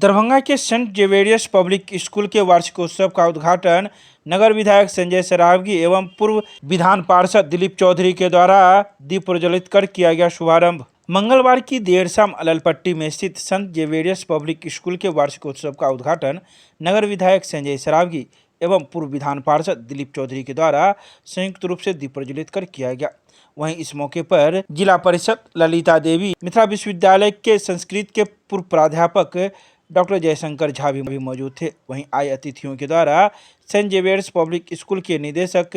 दरभंगा के Saint Xavier's public school के वार्षिकोत्सव का उद्घाटन नगर विधायक संजय सरावगी एवं पूर्व विधान पार्षद दिलीप चौधरी के द्वारा दीप प्रज्वलित कर किया गया शुभारंभ। मंगलवार की देर शाम अललपट्टी में स्थित संत जेवियर्स पब्लिक स्कूल के वार्षिकोत्सव का उद्घाटन नगर विधायक संजय सरावगी एवं पूर्व विधान पार्षद दिलीप चौधरी के द्वारा संयुक्त रूप से दीप प्रज्वलित कर किया गया। वहीं इस मौके पर जिला परिषद ललिता देवी मिथिला विश्वविद्यालय के संस्कृत के पूर्व प्राध्यापक डॉक्टर जयशंकर झा भी मौजूद थे। वहीं आए अतिथियों के द्वारा सेंट जेवियर्स पब्लिक स्कूल के निदेशक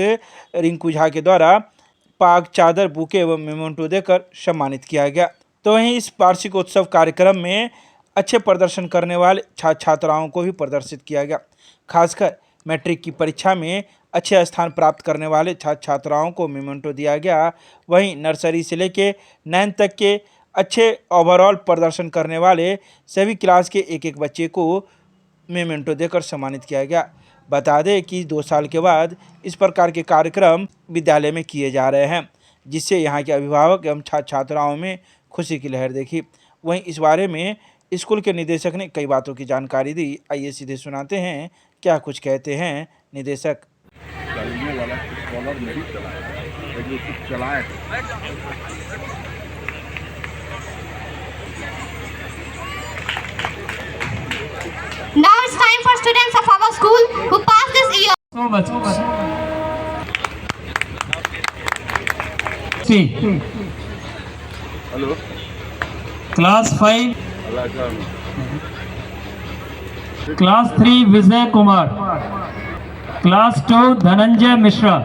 रिंकू झा के द्वारा पाग, चादर, बुके एवं मेमेंटो देकर सम्मानित किया गया। तो वहीं इस वार्षिकोत्सव कार्यक्रम में अच्छे प्रदर्शन करने वाले छात्र छात्राओं को भी प्रदर्शित किया गया। खासकर मैट्रिक की परीक्षा में अच्छे स्थान प्राप्त करने वाले छात्र छात्राओं को मेमेंटो दिया गया। वहीं नर्सरी से लेकर 9 तक के अच्छे ओवरऑल प्रदर्शन करने वाले सभी क्लास के एक बच्चे को मेमेंटो देकर सम्मानित किया गया। बता दें कि 2 साल के बाद इस प्रकार के कार्यक्रम विद्यालय में किए जा रहे हैं, जिससे यहाँ के अभिभावक एवं छात्र छात्राओं में खुशी की लहर देखी। वहीं इस बारे में स्कूल के निदेशक ने कई बातों की जानकारी दी। आइए सीधे सुनाते हैं क्या कुछ कहते हैं निदेशक। Now it's time for students of our school who passed this year. So much. See. Hello. Class 5. Class 3 Vijay Kumar. Class 2 Dhananjay Mishra.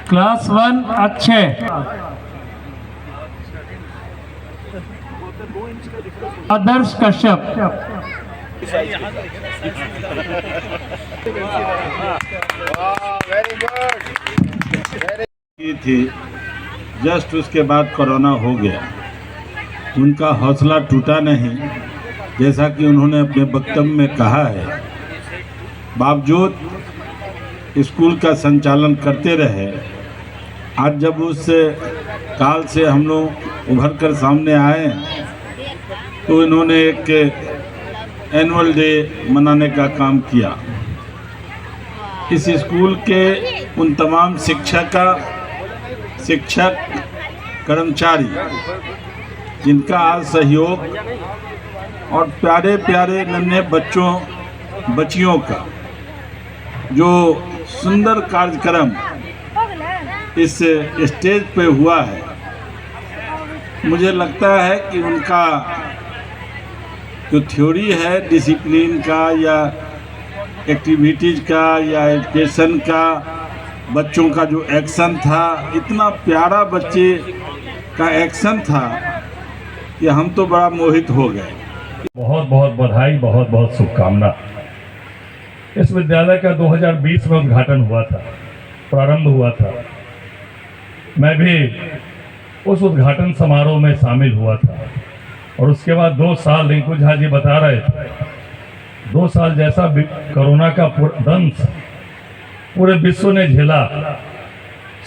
Class 1 Akshay. आदर्श कश्यप। थी जस्ट उसके बाद कोरोना हो गया। उनका हौसला टूटा नहीं, जैसा कि उन्होंने अपने वक्तव्य में कहा है। बावजूद स्कूल का संचालन करते रहे। आज जब उस काल से हम लोग उभर कर सामने आए तो इन्होंने एक एनुअल डे मनाने का काम किया। इस स्कूल के उन तमाम शिक्षक, कर्मचारी जिनका आज सहयोग और प्यारे प्यारे नन्हे बच्चियों का जो सुंदर कार्यक्रम इस स्टेज पे हुआ है, मुझे लगता है कि उनका जो थ्योरी है डिसिप्लिन का या एक्टिविटीज़ का या एजुकेशन का, बच्चों का जो एक्शन था, इतना प्यारा बच्चे का एक्शन था कि हम तो बड़ा मोहित हो गए। बहुत बहुत बधाई, बहुत बहुत शुभकामना। इस विद्यालय का 2020 में उद्घाटन हुआ था, प्रारंभ हुआ था। मैं भी उस उद्घाटन समारोह में शामिल हुआ था और उसके बाद 2 साल रिंकू झा जी बता रहे थे, 2 साल जैसा कोरोना का दंश पूरे विश्व ने झेला।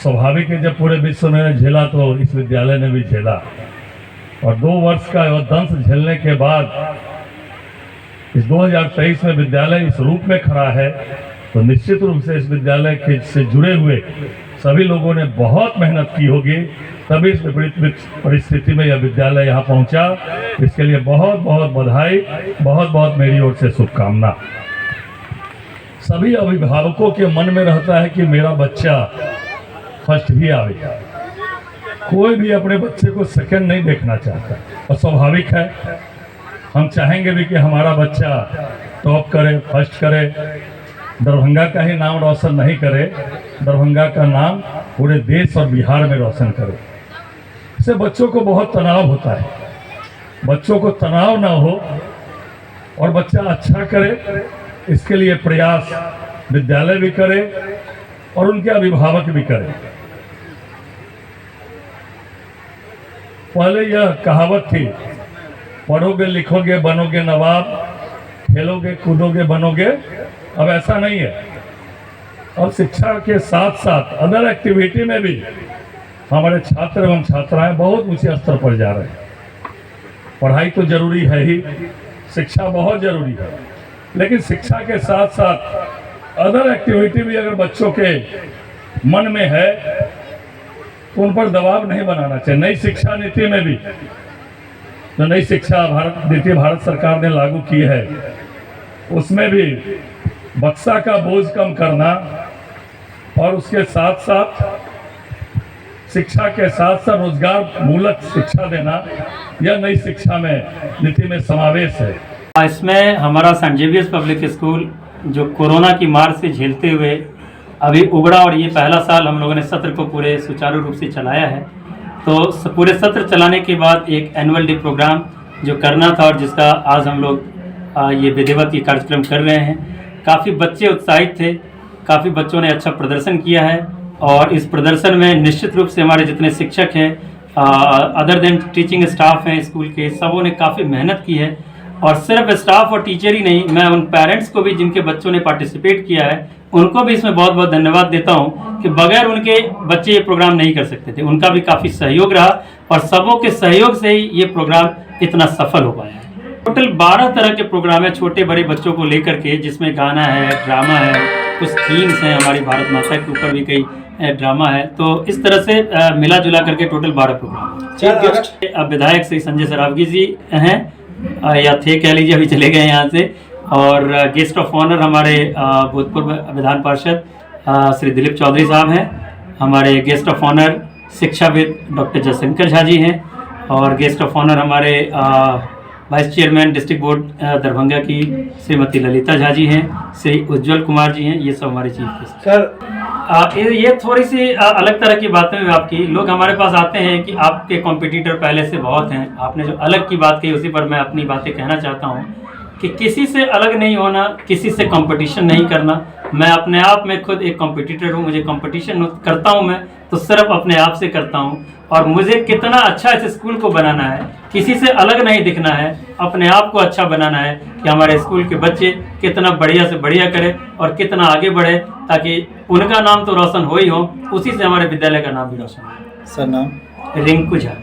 स्वाभाविक है, जब पूरे विश्व ने झेला तो इस विद्यालय ने भी झेला। और 2 वर्ष का दंश झेलने के बाद इस 2023 में विद्यालय इस रूप में खड़ा है, तो निश्चित रूप से इस विद्यालय के से जुड़े हुए सभी लोगों ने बहुत मेहनत की होगी, तभी इस विपरीत परिस्थिति में यह विद्यालय यहाँ पहुँचा। इसके लिए बहुत बहुत बधाई, बहुत बहुत मेरी ओर से शुभकामना। सभी अभिभावकों के मन में रहता है कि मेरा बच्चा फर्स्ट भी आवे। कोई भी अपने बच्चे को सेकंड नहीं देखना चाहता, और स्वाभाविक है, हम चाहेंगे भी कि हमारा बच्चा टॉप करे, फर्स्ट करे, दरभंगा का ही नाम रोशन नहीं करे, दरभंगा का नाम पूरे देश और बिहार में रोशन करे। इससे बच्चों को बहुत तनाव होता है। बच्चों को तनाव ना हो और बच्चा अच्छा करे, इसके लिए प्रयास विद्यालय भी करे और उनके अभिभावक भी करें। पहले यह कहावत थी, पढ़ोगे लिखोगे बनोगे नवाब, खेलोगे कूदोगे बनोगे। अब ऐसा नहीं है। अब शिक्षा के साथ साथ अदर एक्टिविटी में भी हमारे छात्र एवं छात्राएं बहुत ऊंचे स्तर पर जा रहे हैं। पढ़ाई तो जरूरी है ही, शिक्षा बहुत जरूरी है, लेकिन शिक्षा के साथ साथ अदर एक्टिविटी भी अगर बच्चों के मन में है तो उन पर दबाव नहीं बनाना चाहिए। नई शिक्षा नीति में भी जो नई शिक्षा नीति भारत सरकार ने लागू की है, उसमें भी बक्सा का बोझ कम करना और उसके साथ साथ शिक्षा के साथ साथ रोजगार मूलक शिक्षा देना, यह नई शिक्षा में नीति में समावेश है। इसमें हमारा सेंट जेवियर्स पब्लिक स्कूल जो कोरोना की मार से झेलते हुए अभी उबड़ा, और ये पहला साल हम लोगों ने सत्र को पूरे सुचारू रूप से चलाया है। तो पूरे सत्र चलाने के बाद एक एनुअल डे प्रोग्राम जो करना था और जिसका आज हम लोग ये विधिवत ये कार्यक्रम कर रहे हैं। काफ़ी बच्चे उत्साहित थे, काफ़ी बच्चों ने अच्छा प्रदर्शन किया है और इस प्रदर्शन में निश्चित रूप से हमारे जितने शिक्षक हैं, अदर देन टीचिंग स्टाफ हैं स्कूल के, सबों ने काफ़ी मेहनत की है। और सिर्फ स्टाफ और टीचर ही नहीं, मैं उन पेरेंट्स को भी जिनके बच्चों ने पार्टिसिपेट किया है उनको भी इसमें बहुत बहुत धन्यवाद देता हूं कि बगैर उनके बच्चे ये प्रोग्राम नहीं कर सकते थे। उनका भी काफ़ी सहयोग रहा और सबों के सहयोग से ही ये प्रोग्राम इतना सफल हो पाया है। टोटल 12 तरह के प्रोग्राम है छोटे बड़े बच्चों को लेकर के, जिसमें गाना है, ड्रामा है, कुछ थीम्स हैं, हमारी भारत माता के ऊपर भी कई ड्रामा है। तो इस तरह से मिला जुला करके टोटल 12 प्रोग्राम। अब विधायक श्री संजय सरावगी जी हैं या थे कह लीजिए, अभी चले गए यहाँ से। और गेस्ट ऑफ ऑनर हमारे भूतपूर्व विधान पार्षद श्री दिलीप चौधरी साहब हैं। हमारे गेस्ट ऑफ ऑनर शिक्षाविद डॉक्टर जयशंकर झा जी हैं और गेस्ट ऑफ ऑनर हमारे vice chairman district board Darbhanga की श्रीमती ललिता झा जी हैं, श्री उज्जवल कुमार जी हैं। ये सब हमारे चीफ गेस्ट सर। ये थोड़ी सी अलग तरह की बातें हैं आपकी। लोग हमारे पास आते हैं कि आपके कॉम्पिटिटर पहले से बहुत हैं। आपने जो अलग की बात कही उसी पर मैं अपनी बातें कहना चाहता हूँ कि किसी से अलग नहीं होना, किसी से कंपटीशन नहीं करना। मैं अपने आप में खुद एक कॉम्पिटिटर हूँ, मुझे कंपटीशन करता हूँ मैं तो सिर्फ अपने आप से करता हूँ। और मुझे कितना अच्छा इस स्कूल को बनाना है, किसी से अलग नहीं दिखना है, अपने आप को अच्छा बनाना है कि हमारे स्कूल के बच्चे कितना बढ़िया से बढ़िया करें और कितना आगे बढ़े, ताकि उनका नाम तो रोशन हो ही हो, उसी से हमारे विद्यालय का नाम भी रोशन हो। सर नाम? रिंकू झा।